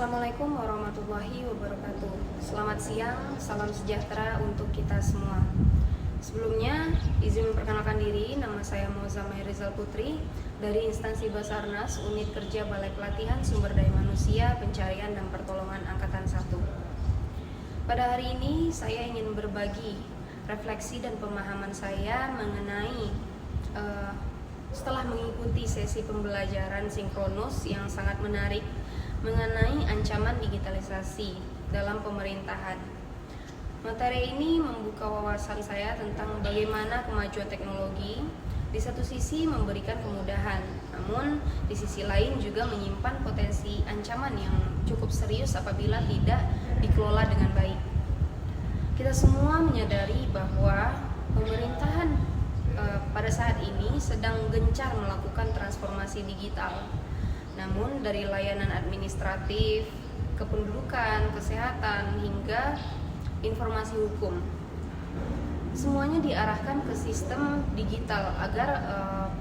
Assalamualaikum warahmatullahi wabarakatuh. Selamat siang, salam sejahtera untuk kita semua. Sebelumnya, izin memperkenalkan diri, nama saya Moza Mai Rizal Putri dari instansi Basarnas, Unit Kerja Balai Pelatihan Sumber Daya Manusia, Pencarian dan Pertolongan Angkatan 1. Pada hari ini, saya ingin berbagi refleksi dan pemahaman saya mengenai setelah mengikuti sesi pembelajaran sinkronus yang sangat menarik mengenai ancaman digitalisasi dalam pemerintahan. Materi ini membuka wawasan saya tentang bagaimana kemajuan teknologi di satu sisi memberikan kemudahan, namun di sisi lain juga menyimpan potensi ancaman yang cukup serius apabila tidak dikelola dengan baik. Kita semua menyadari bahwa pemerintahan pada saat ini sedang gencar melakukan transformasi digital. Namun dari layanan administratif, kependudukan, kesehatan, hingga informasi hukum, semuanya diarahkan ke sistem digital agar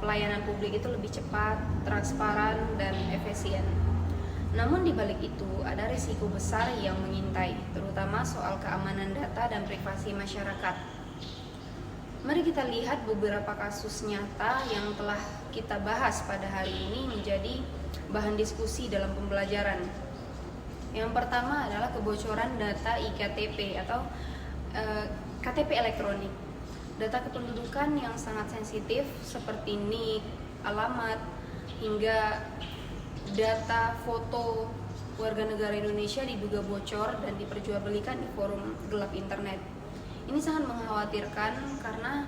pelayanan publik itu lebih cepat, transparan, dan efisien. Namun di balik itu ada risiko besar yang mengintai, terutama soal keamanan data dan privasi masyarakat. Mari kita lihat beberapa kasus nyata yang telah kita bahas pada hari ini menjadi bahan diskusi dalam pembelajaran. Yang pertama adalah kebocoran data iktp atau KTP elektronik. Data kependudukan yang sangat sensitif seperti NIK, alamat, hingga data foto warga negara Indonesia diduga bocor dan diperjualbelikan di forum gelap internet. Ini sangat mengkhawatirkan karena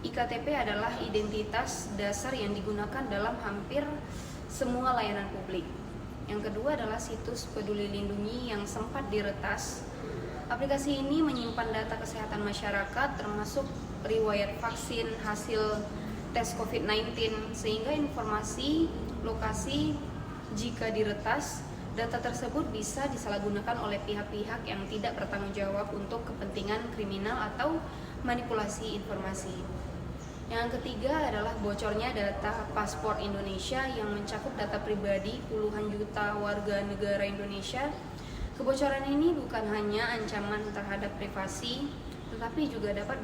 iktp adalah identitas dasar yang digunakan dalam hampir semua layanan publik. Yang kedua adalah situs Peduli Lindungi yang sempat diretas. Aplikasi ini menyimpan data kesehatan masyarakat termasuk riwayat vaksin, hasil tes COVID-19, sehingga informasi lokasi jika diretas, data tersebut bisa disalahgunakan oleh pihak-pihak yang tidak bertanggung jawab untuk kepentingan kriminal atau manipulasi informasi. Yang ketiga adalah bocornya data paspor Indonesia yang mencakup data pribadi puluhan juta warga negara Indonesia. Kebocoran ini bukan hanya ancaman terhadap privasi, tetapi juga dapat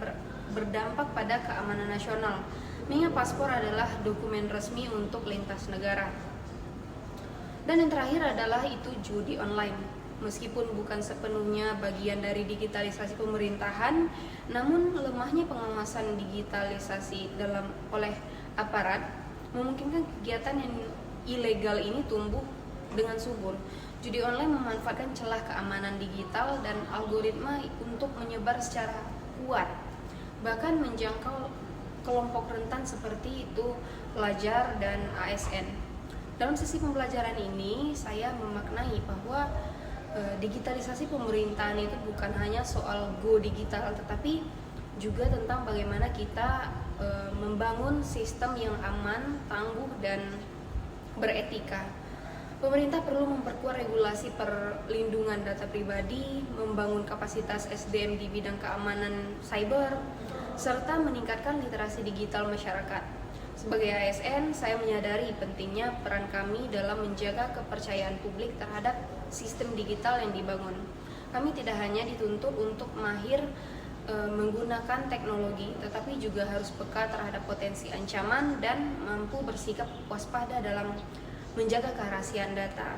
berdampak pada keamanan nasional, mengingat paspor adalah dokumen resmi untuk lintas negara. Dan yang terakhir adalah itu judi online. Meskipun bukan sepenuhnya bagian dari digitalisasi pemerintahan, namun lemahnya pengawasan digitalisasi oleh aparat memungkinkan kegiatan yang ilegal ini tumbuh dengan subur. Judi online memanfaatkan celah keamanan digital dan algoritma untuk menyebar secara kuat, bahkan menjangkau kelompok rentan seperti itu pelajar dan ASN. Dalam sesi pembelajaran ini, saya memaknai bahwa digitalisasi pemerintahan itu bukan hanya soal go digital, tetapi juga tentang bagaimana kita membangun sistem yang aman, tangguh, dan beretika. Pemerintah perlu memperkuat regulasi perlindungan data pribadi, membangun kapasitas SDM di bidang keamanan cyber, serta meningkatkan literasi digital masyarakat. Sebagai ASN, saya menyadari pentingnya peran kami dalam menjaga kepercayaan publik terhadap sistem digital yang dibangun. Kami tidak hanya dituntut untuk mahir menggunakan teknologi, tetapi juga harus peka terhadap potensi ancaman dan mampu bersikap waspada dalam menjaga kerahasiaan data.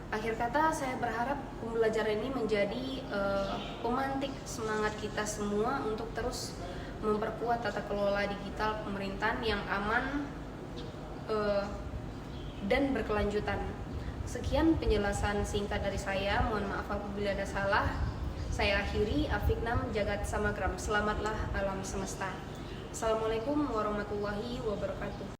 Akhir kata, saya berharap pembelajaran ini menjadi pemantik semangat kita semua untuk terus memperkuat tata kelola digital pemerintahan yang aman dan berkelanjutan. Sekian penjelasan singkat dari saya. Mohon maaf apabila ada salah. Saya akhiri. Afiknam Jagat Samagram. Selamatlah alam semesta. Assalamualaikum warahmatullahi wabarakatuh.